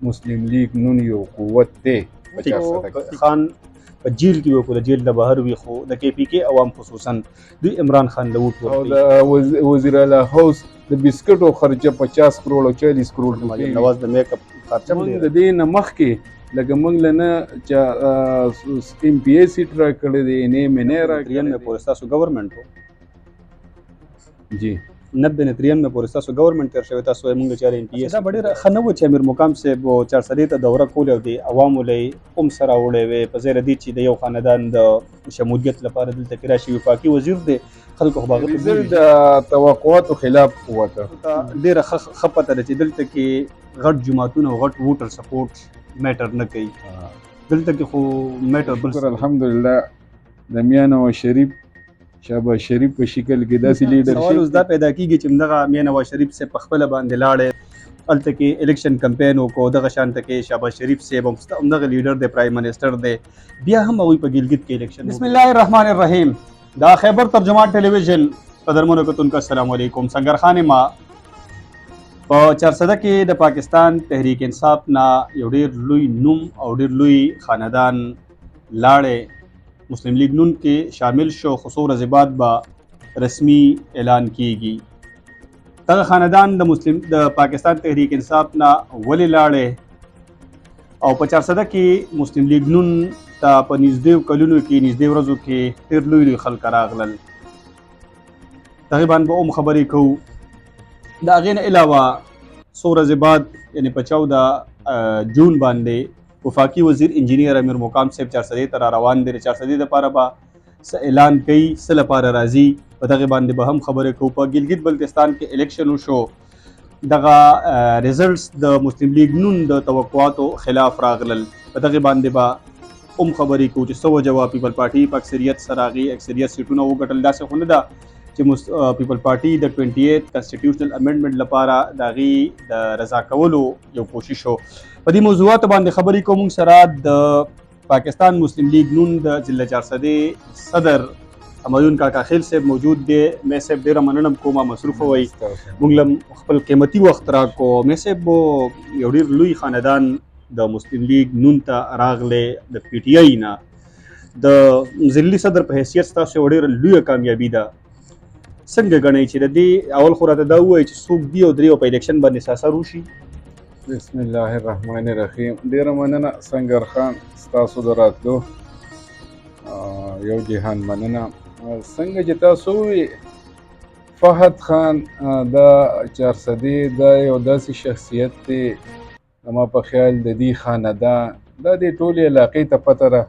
مسلم لیگ نون یو قوت دی 50% خان په جیل کې وکړه، جیل د بهر وي، خو د کې پی کې عوام خصوصا دوی عمران خان له ووټ او ورکوي. د وزیر اعلی هاوس د بسکټو خرچه 50 کروڑ او 40 کروڑ روپۍ نواز د میک اپ خرچه موږ ډېره د دې نه مخکې لکه موږ له نه ایم پی ای سیټ راکړی دی نه مې نه 93 راکړی में پورې ستاسو ګورنمنټ و، جی 90 نه 93 में پورې ستاسو ګورنمنټ تیر شوی، تاسو یې مونږ چارې ایم پی ایس دا ډېره ښه نه و چې امیر مقام صاحب چارسدې ته دوره کولی او د عوامو له یې سره وړی وی په ځای له دې چې د یو خاندان د شمولیت لپاره دلته کې راشي. وفاقي وزیر دی، خلکو خو به هغه ته رزلټ ګوري. د توقعاتو خلاف وته. ډېره ښه پته ده چې دلته کې غټ جماعتونه او غټ ووټر سپورټ میټر نه کوي، دلته کې خو میټر بل شکر الحمدلله د میاں نواز شریف شهباز شریف په شکل کې داسې سوال لیډرشپ اوس دا پیدا کیږي چې دغه میاں نواز شریف سے په خپله باندې لاړې هلته کې الیکشن کمپین وکړو، دغه شانته کې شهباز شریف صاحب همدغه لیډر دی، پرایم منسټر دی، بیا هم هغوی په ګلګت کې الیکشن. بسم الله الرحمن الرحیم. دا خیبر ترجمه ټلویزیون قدرمنو کتونکو السلام علیکم. سنگر خان ما په چارسده کې د پاکستان تحریک انصاف نه یو ډېر لوی نوم او ډېر لوی خاندان لاړې مسلم لیگ نون کې شامل شو، خو څو ورځې بعد به رسمي اعلان کیږي. دغه خاندان د پاکستان تحریک انصاف نه ولې لاړې او په چارسده کې مسلم لیگ نون ته په نږدې کلونو کې نږدې ورځو کې ډېر لوی لوی خلک راغلل، دغې باندې به هم خبرې کوو. د هغې نه علاوه څو ورځې بعد یعنې په 14 جون باندې وفاقي وزیر انجینیر امیر مقام صاحب چارسدې ته را روان دی. چارسدې دپاره به څه اعلان کوي، څه لپاره راځي، په دغې باندې به هم خبرې کوو. په ګلګت بلتستان کې الیکشن وشو، دغه ریزلټس د مسلم لیگ نون د توقعاتو خلاف راغلل، په دغې باندې به هم خبرې کوو چې څه وجه وه. پیپل پارټي په اکثریت سره هغې اکثریت سیټونه وګټل. داسې خو نه ده چې پیپل پارټي د 28 کنسټیټیوشنل امنډمنټ لپاره د هغې د رضا کولو یو کوشش و. په دې موضوعاتو باندې خبرې کوو. موږ سره د پاکستان مسلم لیگ نون د ضلع چارسدې صدر همایون کاکا خیل صاحب موجود دی. مې صاحب ډېره مننه کومه مصروفه وئ، موږ له خپل قیمتي وخت راکړو. مې صاحب یو ډېر لوی خاندان د مسلم لیگ نون ته راغلی د پی ټي آی نه، د ضلعي صدر په حیثیت ستاسو یوه ډېره لویه کامیابي ده. څنګه ګڼئ چې د دې اول خو راته دا ووایي چې څوک دي او درې په الیکشن باندې ساسر وشي؟ بسم الله الرحمن الرحیم. ډیره مننه سنگر خان ستاسو د راتلو، یو جهان مننه. څنګه چې تاسو وی فهد خان دا چارسدې دا یو داسې شخصیت دی زما په خیال د دې خاندان دا د ټولې علاقې ته پته ده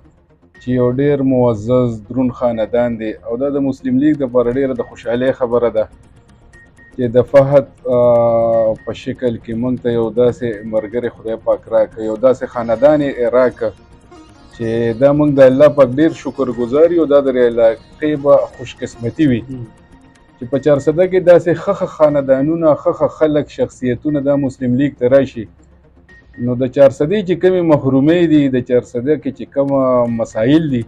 چې یو ډېر معزز درون خاندان دی او دا د مسلم لیگ دپاره ډېره د خوشحالۍ خبره ده چې د فهد په شکل کې موږ ته یو داسې ملګری خدای پاک راکړه، یو داسې خاندان یې راکړه چې دا موږ د الله پاک ډېر شکر ګزار یو. دا د علاقې به خوش قسمتي وي چې په چارسده کې داسې ښه خاندانونه، ښه خلک، شخصیتونه دا مسلم لیگ ته راشي. نو د چارسدې چې کومې محرومۍ دي، د چارسده کې چې کومه مسایل دي،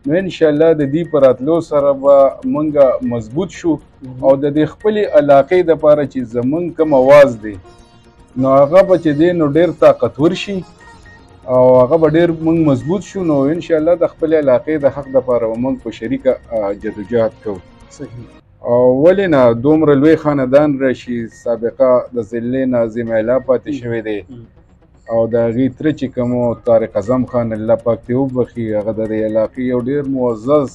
نو انشاءالله د دې په راتلو سره به موږ مضبوط شو او د دې خپلې علاقې دپاره چې زموږ کوم اواز دی نو هغه به چې دی نو ډېر طاقتور شي او هغه به ډېر موږ مضبوط شو. نو انشاءالله د خپلې علاقې د حق دپاره به موږ په شریکه جدوجهد کوو. او ولې نه دومره لوی خاندان راشي، سابقه د ضلع ناظم اعلی پاتې شوی دی او د هغې تره چې کوم طارق اعظم خان الله پاک دې وبخي، هغه د دې علاقې یو ډېر معزز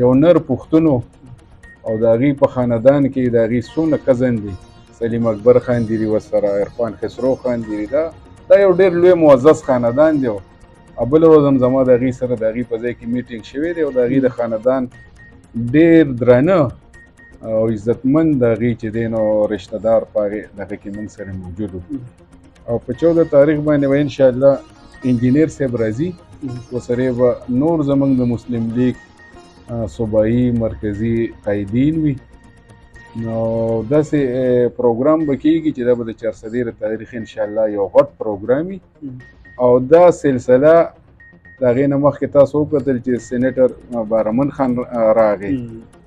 یو نر پښتون او د هغې په خاندان کې د هغې څونه کزن دي، سلیم اکبر خان دیري ورسره عرفان خسرو خان دیري، دا یو ډېر لوی معزز خاندان دی. او بله ورځ هم زما د هغې سره د هغې په ځای کې میټینګ شوی دی او د هغې د خاندان ډېر درانه او عزتمند د هغې چې دی نو رشته دار په هغې دغه کې موږ سره موجود وو. او په 14 تاریخ باندې به انشاءالله انجینیر صاحب راځي، ورسره به نور زموږ د مسلم لیگ صوبایي مرکزي قایدین وي. نو داسې پروګرام به کېږي چې دا به د چارسدې د تاریخ انشاءالله یو غټ پروګرام وي. او دا سلسله د هغې نه مخکې تاسو وکتل چې سینیټر بارمن خان راغی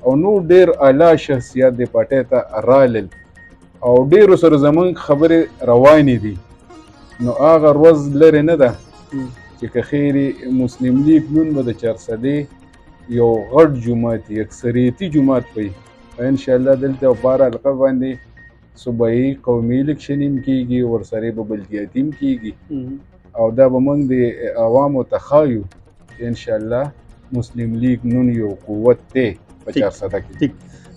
او نور ډېر اعلی شخصیت د پارټۍ ته رالل او ډېرو سره زموږ خبرې روانې دي. نو هغه ورځ لرې نه ده چې که خیرې مسلم لیگ نون به د چارسدې یو غټ جومات اکثریتي جومات وي انشاءالله دلته په هر حلقه باندې صوبایي قومي الیکشن هم کېږي ورسره به بلدیاتي هم کېږي او دا به موږ د عوامو ته ښایو چې انشاءالله مسلم لیگ نون یو قوت دی په چارسده کې.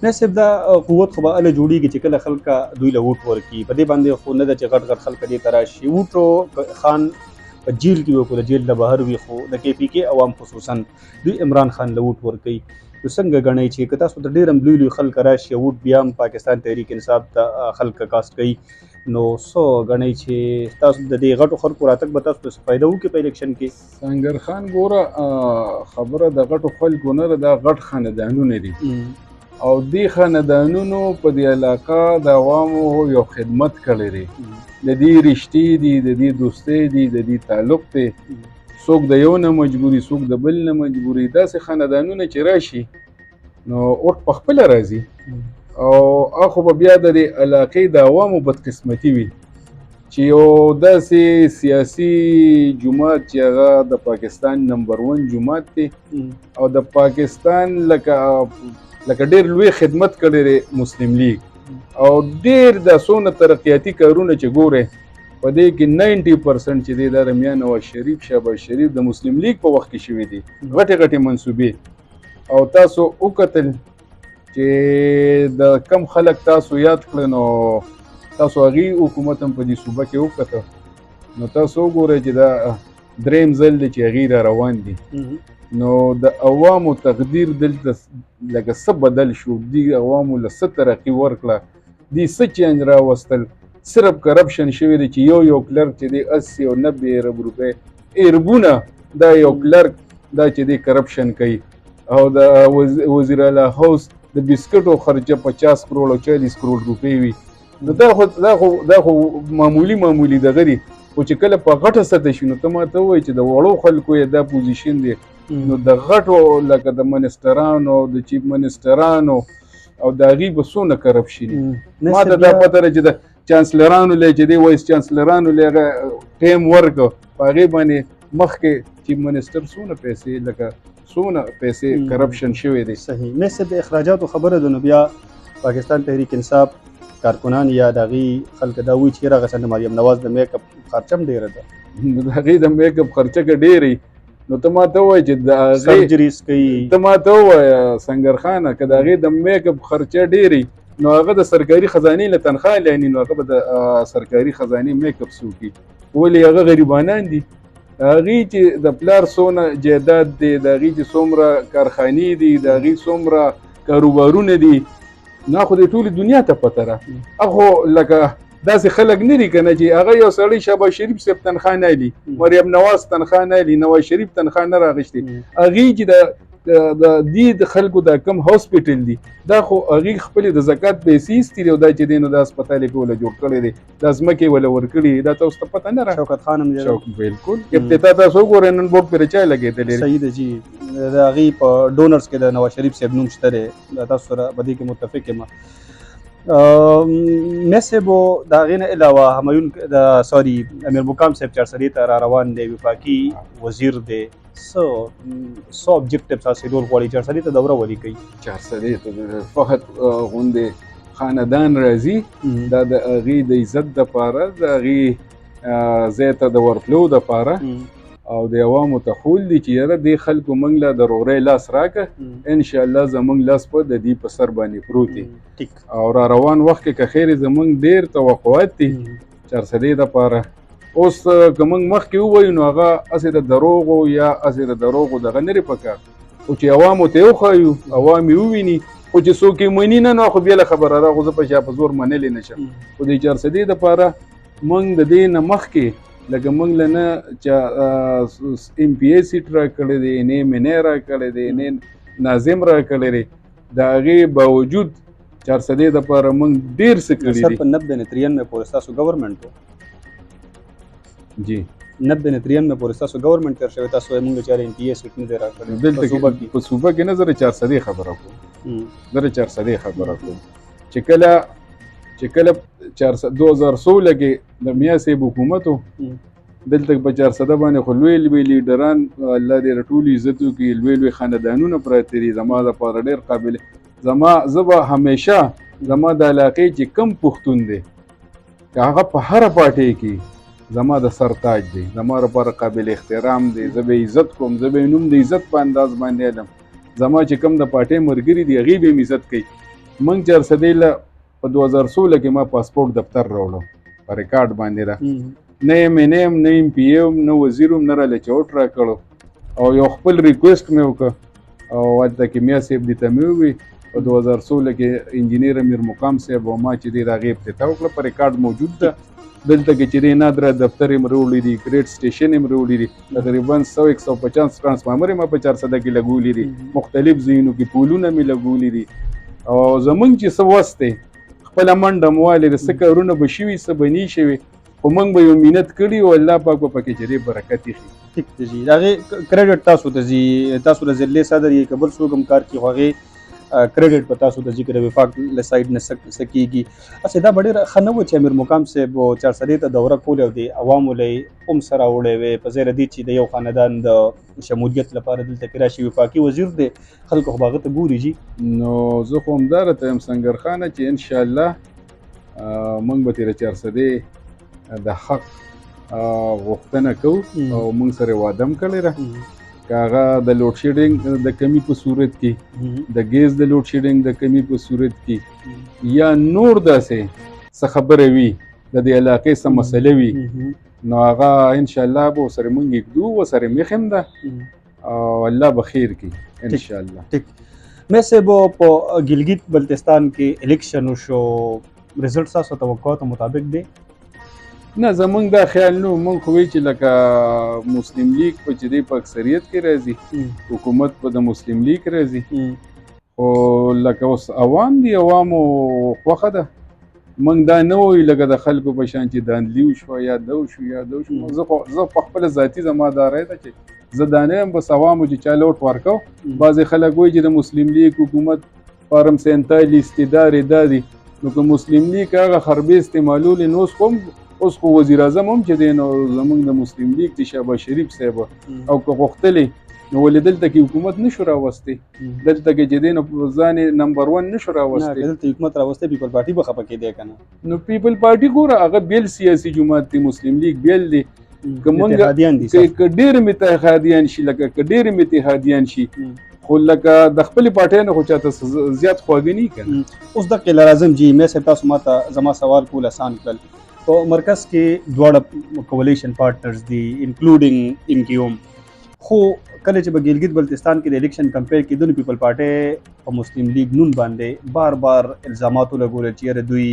نه صرف دا قوت خو به هله جوړېږي چې کله خلکه دوی له ووټ ورکړي. په دې باندې خو نه ده چې غټ غټ خلک دې ته راشي. ووټ خان په جیل کې وي، خو د جیل نه بهر وي، خو د کې پي کې عوام خصوصا دوی عمران خان له ووټ ورکوي. نو څنګه ګڼئ چې که تاسو ته ډېر هم لوی لوی خلک راشي ووټ بیا هم پاکستان تحریک انصاف ته خلک کاسټ کوي، نو څه ګڼئ چې تاسو د دې غټو خلکو راتګ به تاسو ته څه فایده وکړي په الیکشن کې؟ سنگر خان ګوره خبره د غټو خلکو نه ده، دا غټ خاندانونه دي او دې خاندانونو په دې علاقه د عوامو یو خدمت کړی دی، د دې رشتې دي، د دې دوستۍ دي، د دې تعلق دی، څوک د یو نه مجبوري، څوک د بل نه مجبوري. داسې خاندانونه چې راشي نو اوټ په خپله راځي او هغه به بیا د دې علاقې د عوامو بدقسمتي وي چې یو داسې سیاسي جماعت چې هغه د پاکستان نمبر 1 جماعت دی او د پاکستان لکه ډېر لوی خدمت کړی دی مسلم لیگ او ډېر د څونه ترقیاتي کارونه چې ګورئ په دې کې 90% چې دی دا د میاں نواز شریف، شهباز شریف د مسلم لیگ په وخت کې شوي دي، غټې غټې منصوبې. او تاسو وکتل چې د کم خلک تاسو یاد کړل نو تاسو هغې حکومت هم په دې صوبه کې وکته نو تاسو وګورئ چې دا دریم ځل دی چې هغې را روان دي. نو د عوامو تقدیر دلته لکه څه بدل شو، دی عوامو له څه ترقي ورکړه، دی څه چینج راوستل. صرف کرپشن شوی دی چې یو کلرک چې دی 80 او 90 ارب روپۍ اربونه دا یو کلرک دا چې دی کرپشن کوي او د وزیر اعلی هاوس د بسکټو خرچه 50 کروڑ او 40 کروڑ روپۍ وي. نو دا خو معمولی دغه دی، خو چې کله په غټه سطح شي نو ته ماته ووایې چې د وړو خلکو یې دا پوزیشن دی، نو د غټو لکه د منسټرانو، د چیف منسټرانو او د هغې به څونه کرپشن دي. ما ته دا پته ده چې د چانسلرانو لی چې دی وایس چانسلرانو لی هغه ټیم ورکړه په هغې باندې مخکې چیف منسټر څونه پیسې لکه څونه پیسې کرپشن شوی دی. صحیح. نه صرف د اخراجاتو خبره ده، نو بیا پاکستان تحریک انصاف کارکنان یا د هغې خلک دا وایي چې هغه څنګه مریم نواز د میک اپ خرچه هم ډېره ده. د هغې د میک اپ خرچه که ډېرې نو ته ماته ووایې چې د هغې سرجریز کوي، ته ماته ووایه سنگر خانه که د هغې د میک اپ خرچه ډېرې نو هغه د سرکاري خزانې له تنخواه لاني نو هغه به د سرکاري خزانې میک اپ څوکي، ولې هغه غریبانان دي. هغې چې د پلار څونه جایداد دی، د هغې چې څومره کارخانې دي، د هغې څومره کاروبارونه دي، نو خو د ټولې دنیا ته پته ده. هغه لکه داسې خلک نه دي که نه چې هغه یو سړی شهباز شریف صاحب تنخواه نه لي، مریم نواز تنخواه نه لي، نواز شریف تنخواه نه راغشتې. هغې چې د دې د خلکو دا کم هاسپټل دي دا خو هغې خپلې د زکات پیسې ایستې دي او دا چې دی نو دا هسپتال یې په وله جوړ کړی دی، دا ځمکې وله ورکړي، دا تاسو ته پته نه را شوکت خان هم بالکل ابتدا تاسو وګورئ نن بورډ پرې چای لګېدلی. صحیح ده جی. د هغې په ډونرز کې د نواز شریف صاحب نوم شته دی، دا تاسو سره په دې کې متفق یم. مصبو د هغې نه علاوه همایون د امیر مقام صاحب چارسدې ته را روان دی، وفاقي وزیر دی، څه ابجیکټیوز حاصلول غواړي چارسدې ته دوره ولې کوي؟ چارسدې ته فقط غوندې خاندان راځي، دا د هغې د عزت دپاره، د هغې ځای ته د ورتلو دپاره او د عوامو ته ښول دي چې یاره دې خلکو موږ له د روغرۍ لاس راکړه، انشاءالله زموږ لاس په د دې په سر باندې پروت دی او را روان وخت کې که خیر زموږ ډېر توقعات دي چارسدې دپاره. اوس که موږ مخکې ووایو نو هغه هسې د دروغو یا هسې د دروغو دغه نه لرې پکار، خو چې عوامو ته یې وښایو، عوام یې وویني، خو چې څوک یې مني نه نو خو بېله خبره ده، خو زه په شا په زور منلی نه شم. خو د چارسدې دپاره موږ د دې نه مخکې لکه موږ له نه چې ایم پی اے سیټ را کړی دی، نه ایم این اے را کړی دی، نه ناظم را کړی دی، د هغې باوجود چارسدې دپاره موږ ډېر څه کړي دي. سر په 90 نه 93 پورې ستاسو ګورنمنټ و جی 90 نه 93 پورې ستاسو ګورنمنټ تېر شوی، تاسو وایئ موږ چېرې ایم پی اے سیټ نه دی را کړی دلته په صوبه کې نه. زه د چارسدې خبره کوم، زه د چارسدې خبره کوم چې کله 2016 کې د میا صاحب حکومت و دلته په 400 باندې خو لوی لوی لیډران الله دې ټول عزت وکړي لوی لوی خاندانونه پراته دي زما دپاره ډېر قابل زه به همیشه زما د علاقې چې کم پښتون دی که هغه په هره پارټۍ کې زما د سر تاج دی زما لپاره قابل احترام دی زه به عزت کوم زه به نوم د عزت په انداز باندې علم زما چې کم د پارټۍ ملګري دي هغې به م عزت کوي موږ 400 له په 2016 کې ما پاسپورټ دفتر راوړو په ریکارډ باندې ده نه یم نه یم پی یم نه وزیر یم نه راله چوټ راکړو او یو خپل ریکویسټ مې وکړ او هلته کې میا صاحب دې ته مې وویل په 2016 کې انجینیر امیر مقام صاحب او ما چې دی د هغې افتتاح وکړه په ریکارډ موجود ده دلته کې چې دی نادره دفتر یې م راوړي دي ګریډ سټیشن یې م راوړي دي تقریبا 100-150 ټرانسفارمر یې ما په 400 کې لګولي دي مختلف ځایونو کې پولونه مې لګولي دي او زمونږ چې څه وس دی خپله منډه مو والې د څه کارونه به شوي څه به نی شوي خو موږ به یو مینت کړي او الله پاک به پکې چې دی برکت ایښي ټیک دی جی د هغې کریډټ تاسو ته ځي تاسو د ضلع صدر یې که بل څوک هم کار کوي خو هغې کریډټ په تاسو ته ځي که د وفاق له سایډ نه څه کېږي هسې دا به ډېره ښه نه و چې امیر مقام صاحب 400 ته دوره کولی او د عوامو له یې هم سره وړی وی په ځای دې چې د یو خاندان د شمولیت لپاره دلته کې راشي وفاقي وزیر دی خلکو خو به هغه ته ګوري جي نو زه خو همدا راته یم سنګر خانه چې انشاءالله موږ به تېره 400 د حق غوښتنه کوو او موږ سره واده هم کړی ده که هغه د لوډ شیډینګ د کمی په صورت کې د ګیس د لوډ شیډینګ د کمی په صورت کې یا نور داسې څه خبره وي د دې علاقې څه مسله وي نو هغه انشاءالله به ورسره موږ ږدو ورسره مخ هم ده او الله به خیر کړي انشاءالله ټیک مې صاحب په ګلګت بلتستان کې الیکشن وشو رزلټ تاسو توقعاتو مطابق دی نه زمونږ دا خیال نو مونږ خو وایو چې لکه مسلم لیگ په چې دی په اکثریت کې راځي حکومت په د مسلم لیگ راځي خو لکه اوس عوام دي عوامو خوښه ده مونږ دا نه وایو لکه د خلکو په شان چې داندلي وشوه یا ده وشو یا ده وشو زه په خپله ذاتي زما دا رایه ده چې زه دا نه یم بس عوامو چې چا لوټ ورکو بعضې خلک وایي چې د مسلم لیگ حکومت فارم 47 دا دا دي نو که مسلم لیگ هغه خربې استعمالولې نو اوس خو وزیر اعظم هم چې دی نو زمونږ د مسلم لیگ د شهباز شریف صاحب او که غوښتلې نو ولې دلته کې حکومت نشو راوستی دلته کې چې دی نو ځان یې نمبر 1 نشو راوستی دلته حکومت راوستی پیپل پارټي به خفه کېدی که نه نو پیپل پارټي ګوره هغه بیل سیاسي جماعت دی مسلم لیگ بیل دی که موږ که ډېر مې اتحادیان شي لکه که ډېر مې اتحادیان شي خو لکه د خپلې پارټۍ نه خو چاته زیات خواږه نه که نه اوس دقیقې لازم جي مې صاحب تاسو ماته زما سوال کول اسان کړل په مرکز کې دواړه کولیشن پارټنرز دي انکلوډینګ انکیوم خو کله چې په ګلګت بلتستان کې د الیکشن کمپیر کې د پیپل پارټي په مسلم لیگ نون باندې بار بار الزامات لګول چې دوی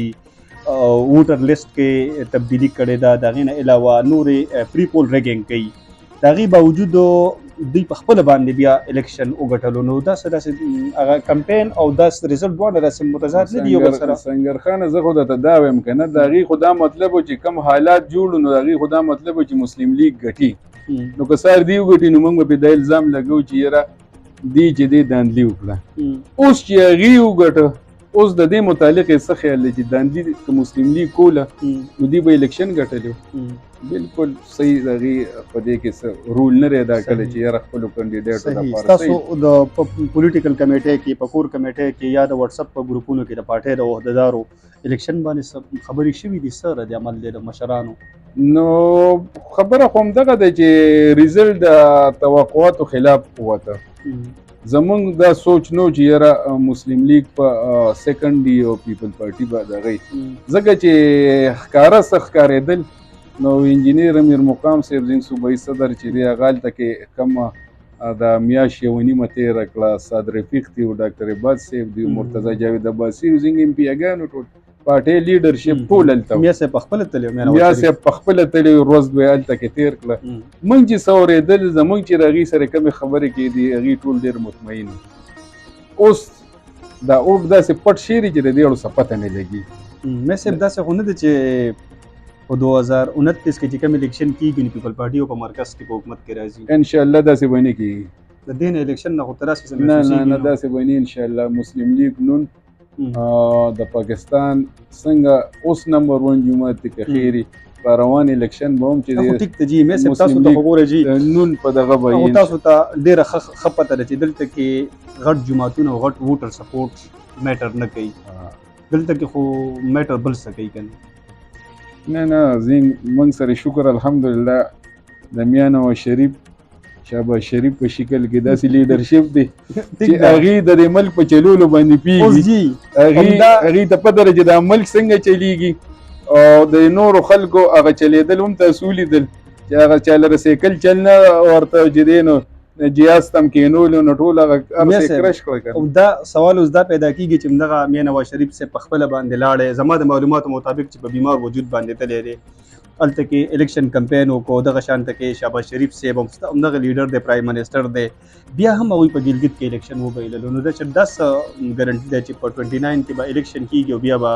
ووټر لیست کې تبدیلی کړې ده د غینه علاوه نورې پری پول ریګینګ کوي د غي باوجود دوی په خپل باندې بیا الیکشن وګټلو نو دا څه هغه کمپین او دا ریزلټ دواړه رسم متضاد نه دي یو بل سره سنگر خان زه خو ته دا وایم کنه دا غي خدا مطلب چې کم حالات جوړ نو دا غي خدا مطلب چې مسلم لیگ ګټي نو که سار دی وګټي نو موږ په د الزام لګو چې یاره دی چې دی داندلی وکړه اوس چې غي وګټه اوس د دې متعلق څه خیال دی چې داندلی که مسلم لیگ کوله نو دی به الیکشن ګټلو بالکل صحیح دغه په دې کې رول نه ردا کله چې یاره خپل کاندیډیټ لپاره تاسو د پولیټیکل کمیټې کې په کور کمیټې کې یا د واتس اپ په ګروپونو کې د پارټۍ د عہدیدارو الیکشن باندې خبرې شوې دي سره د عمل د مشرانو نو خبره خو همدغه ده چې ریزلټ د توقعاتو خلاف وته زمونږ دا سوچ نو چې یاره مسلم لیگ په سیکنډ دی او پیپل پارټي به دغه ځکه چې ښکاره څه ښکارېدل نو انجینیر امیر مقام صاحب زین صوبایي صدر چې دی هغه هلته کې کم د میاشت یوه نیمه تېره کړه سعد رفیق دی او ډاکټر عباد صاحب دی مرتضی جاوید عباسي زینګ ایم پیاګانو ټول پارټۍ لیډرشپ ټول هلته میا صاحب پخپله تللی میا صاحب پخپله تللی ورځ دوی هلته کې تېر کړه موږ چې څه اورېدل زموږ چې د هغې سره کمې خبرې کېدې هغې ټول ډېر مطمئن اوس دا اوټ داسې پټ شی دی چې د دې اړو څه پته نه لګي میا صاحب داسې خو نه ده چې په 2029 کې چې کوم الیکشن کیږي نو پیپل پارټي او په مرکز کې په حکومت کې راځي ان شاء الله داسې باندې کیږي د دین الیکشن نه خو تر نه داسې باندې ان شاء الله مسلم لیگ نون د پاکستان څنګه اوس نمبر 1 جماعت دی که خیری په روان الیکشن به هم چې خو دی ټیک ته جی مې سب تاسو مسلم ته لیگ وګورئ جی نون په دغه به او یې تاسو ته ډیره ښه پته ده چې دلته کې غټ جماعتونه او غټ ووټر سپورټ میټر نه کوي دلته کې خو میټر بل څه کوي کنه نه زین موږ سره شکر الحمدلله د میاں نواز شریف شهباز شریف په شکل کې داسې لیډرشپ دی چې هغې د دې ملک په چلولو باندې اوس پیږي جی هغې ته پته ده چې دا ملک څنګه چلیږي او د نورو خلکو هغه چلیدل هم تاسو ولیدل چې هغه چا لره سایکل چل نه ورته چې دی نو جهاز ته هم کېنولو نو ټول هغه هر څه یې کرش کړه او دا سوال اوس دا پیدا کیږي چې همدغه میاں نواز شریف صاحب په خپله باندې لاړی زما د معلوماتو مطابق چې په بیمار وجود باندې تللی دی هلته کې الیکشن کمپین وکړو دغه شانته کې شهباز شریف صاحب همدغه لیډر دی پرایم منسټر دی بیا هم هغوی په ګلګت کې الیکشن وبایللو نو دا چې دا څه ګارنټي ده چې په 29 کې به الیکشن کیږي او بیا به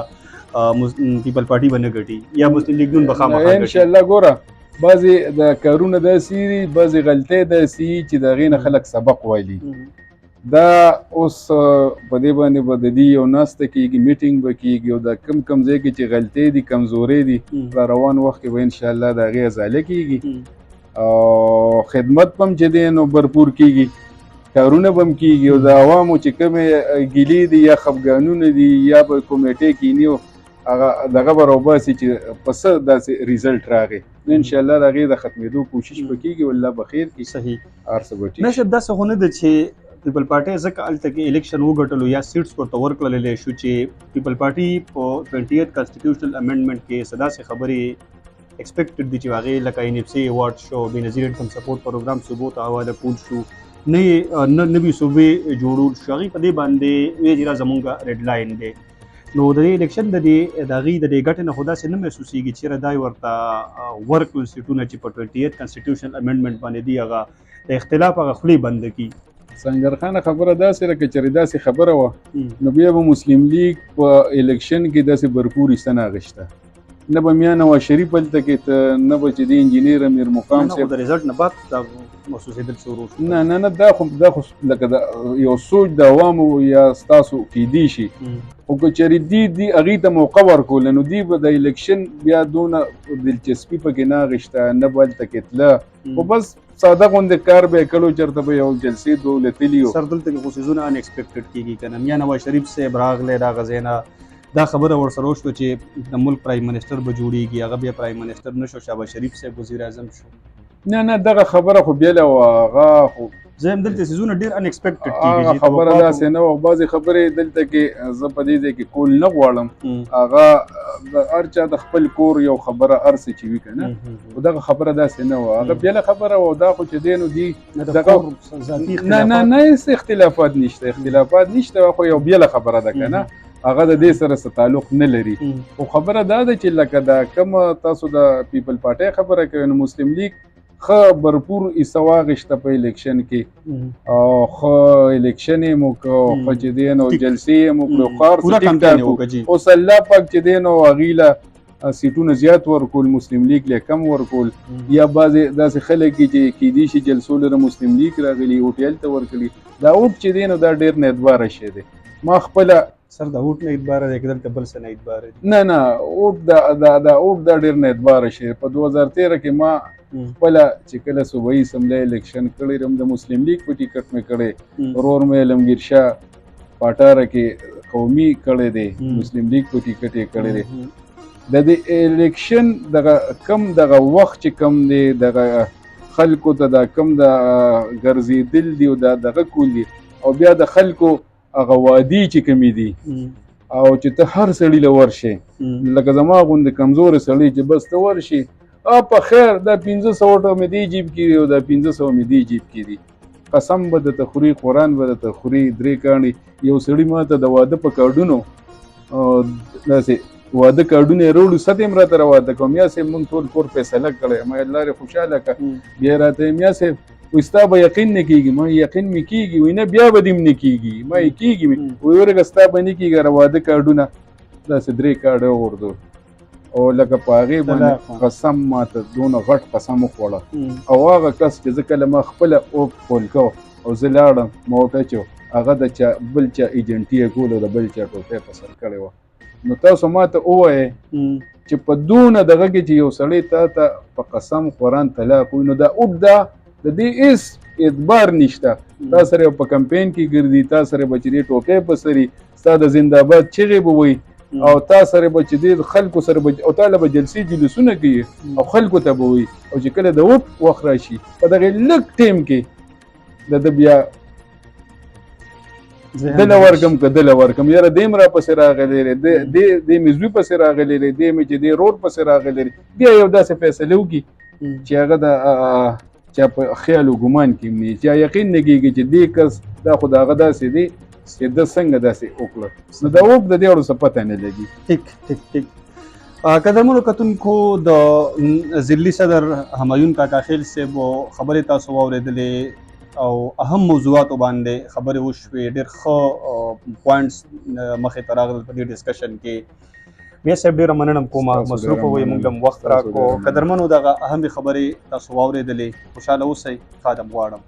پیپل پارټي به نه ګټي یا مسلم لیګ نون به خامخا ګټي انشاءالله ګوره بعضې د کارونه داسې دي بعضې غلطۍ داسې دي چې د هغې نه خلک سبق وایي دا اوس په دې باندې به د دې یو ناسته کېږي میټینګ به کېږي او دا کم ځای کې چې غلطۍ دي کمزورۍ دي په روان وخت کې به انشاءالله د هغې ازاله کېږي او خدمت به هم چې دی نو برپور کېږي کارونه به هم کېږي او د عوامو چې کومې ګیلې دي یا خفګانونه دي یا به کمیټې کینی او هغه دغه به راوباسي چې په څه داسې ریزلټ راغی نو انشاءالله د هغې د ختمېدو کوشش به کېږي والله به خیر کړي صحیح هر څه به ټیک نشب داسې خو نه ده چې پیپل پارټي ځکه هلته کې الیکشن وګټلو یا سیټس ورته ورکړلی شو چې پیپل پارټي په 28 کانسټیټیوشنل امینډمنټ کې څه داسې خبرې ایکسپیکټډ دي چې هغې لکه NFC ایوارډ شو بېنظیر انکم سپورټ پروګرام صوبو ته حواله کول شو نوي صوبې جوړول شو هغې په دې باندې ویې چې دا زمونږ ریډ لاین دی نو د دې الیکشن د هغې د دې ګټې نه خو داسې نه محسوسېږي چېرې دا ورته ورکړل سیټونه چې په 28 کانسټیټیوشنل امینډمنټ باندې دي هغه د اختلاف هغه خولې بنده کړي سنګرخانه خبره داسې ده که چېرې داسې خبره وه نو بیا به مسلم لیگ په الیکشن کې داسې برپور حصه نه اخیسته نه به میاں نواز شریف هلته کې ته نه به چې د انجینیر امیر مقام صاحب د رزلټ نه بعد دا محسوسېدل شروع شو نه دا خو لکه د یو سوچ د عوامو یا ستاسو کیدی شي خو که چېرې دي هغې ته موقع ورکوله نو دوی به د الیکشن بیا دونه دلچسپي پکې نه اخیسته نه به هلته کې تله خو بس ساده غوندې کار به یې کړو چېرته به یو جلسې دوله تلي وو سر دلته کې خو څیزونه ان ایکسپیکټډ کېږي که نه میاں نواز شریف صاحب راغلی د هغه ځای نه دا خبره ورسره وشوه چې د ملک پرایم منسټر به جوړېږي هغه بیا پرایم منسټر نه شو شهباز شریف صاحب وزیر اعظم شو نه دغه خبره خو بیله وه هغه خو زه هم دلته څیزونه ډېر ان ایکسپیکټډ کېږي هغه خبره داسې نه وه بعضې خبرې دلته کې زه په دې ځای کې کول نه غواړم هغه د هر چا د خپل کور یو خبره هر څه چې وي که نه خو دغه خبره داسې نه وه هغه بیله خبره وه دا خو چې دی نو دي نه هېڅ اختلافات نشته خو یو بیله خبره ده که نه هغه د دې سره څه تعلق نه لري خو خبره دا ده چې لکه دا کومه تاسو د پیپل پارټۍ خبره کوئ نو مسلم لیگ ښه برپور حصه واخیسته په الیکشن کې او ښه الیکشن یې مو کړو ښه چې دی نو جلسې یې مو کړو ښه هر څه ټیک ټاک وو اوس الله پاک چې دی نو هغې له سیټونه زیات ورکول مسلم لیگ له کم ورکول یا بعضې داسې خلک دي چې کیدی شي جلسو لره مسلم لیگ راغلي اوټ هلته ورکړي دا اوټ چې دی نو دا ډېر نه اعتباره شی دی ما خپله سر د اوټ نه اعتباره دی که دلته بل څه نه اعتباره دی نه اوټ دا ډېر نه اعتباره شی په 2013 کې ما خپله چې کله صوبایي اسمبلی الیکشن کړی هم د مسلم لیگ په ټیکټ مې کړی ورور مې علمګیر شاه پاټاره کې قومي کړی دی مسلم لیگ په ټیکټ یې کړی دی د دې الیکشن دغه وخت چې کم دی دغه خلکو ته دا کم د ګرځېدل دي او دغه کول دي او بیا د خلکو هغه وادي چې کمې دي او چې ته هر سړي له ورشې لکه زما غوندې کمزورې سړی چې بس ته ورشې په خیر دا 500 مې دې جیب کې او دا 500 مې دې جیب کې دي قسم به درته خوري قرآن به درته خوري 3 کاڼي یو سړي ما ته د واده په کارډونو داسې واده کارډونه یې راوړو ست یې راته راواده کوم یا صاحب مونږ ټول کور فیصله کړی ما الله رې خوشحاله کړه بیا راته یم یا صاحب وایي ستا به یقین نه کېږي ما یقین مې کېږي وایي نه بیا به دې هم نه کېږي ما یې کېږي مې وایي ورګه ستا به نه کېږي راواده کارډونه داسې 3 کارډه وغورځول او لکه په هغې باندې قسم ماته دونه غټ قسم وخوړه او هغه کس چې زه کله ما خپله اوټ پول کو او زه لاړم ما وټچو هغه د چا بل چا ایجنټي یې کول او د بل چا ټوپۍ په سر کړې وه. نو تاسو ماته ووایئ چې په دونه دغه کې چې یو سړی تا ته په قسم قرآن طلاق وي نو دا اوږده د دې هېڅ اعتبار نشته. تا سره په کمپین کې ګرځي، تا سره به چې دې ټوکۍ په سري، ستا د زنده‌باد چغې به وایي او تا سره به چې دې خلکو سره به او تا له به جلسې جلوسونه کوي او خلکو ته به وایي او چې کله د وخت راشي په دغه لږ ټیم کې د ده بیا دله ورکم که دله ورکم یاره دې م راپسې راغلی دی، دې مې زوی پسې راغلی دی، دې مې چې دې رور پسې راغلی دی. بیا یو داسې فیصله وکړي چې هغه د چا په خیال و ګمان کې م نه چا یقین نه کېږي چې دې کس دا خو د هغه داسې دی چې ده څنګه داسې وکړه. نو د اوب د دې اړو څه پته نه لګي. ٹھیک قدرمنو کتونکو د ضلعي صدر همایون کاکا خیل صاحب خبرې تاسو واورېدلې او اهم موضوعاتو باندې خبرې وشوې، ډېر ښه پوینټس مخې ته راغلل په دې ډسکشن کې. بیا صاحب ډېره مننه کوم، مصروفه وئ، موږ له وخت راکړو. قدرمنو دغه اهمې خبرې تاسو واورېدلې، خوشحاله اوسئ، خادم غواړم.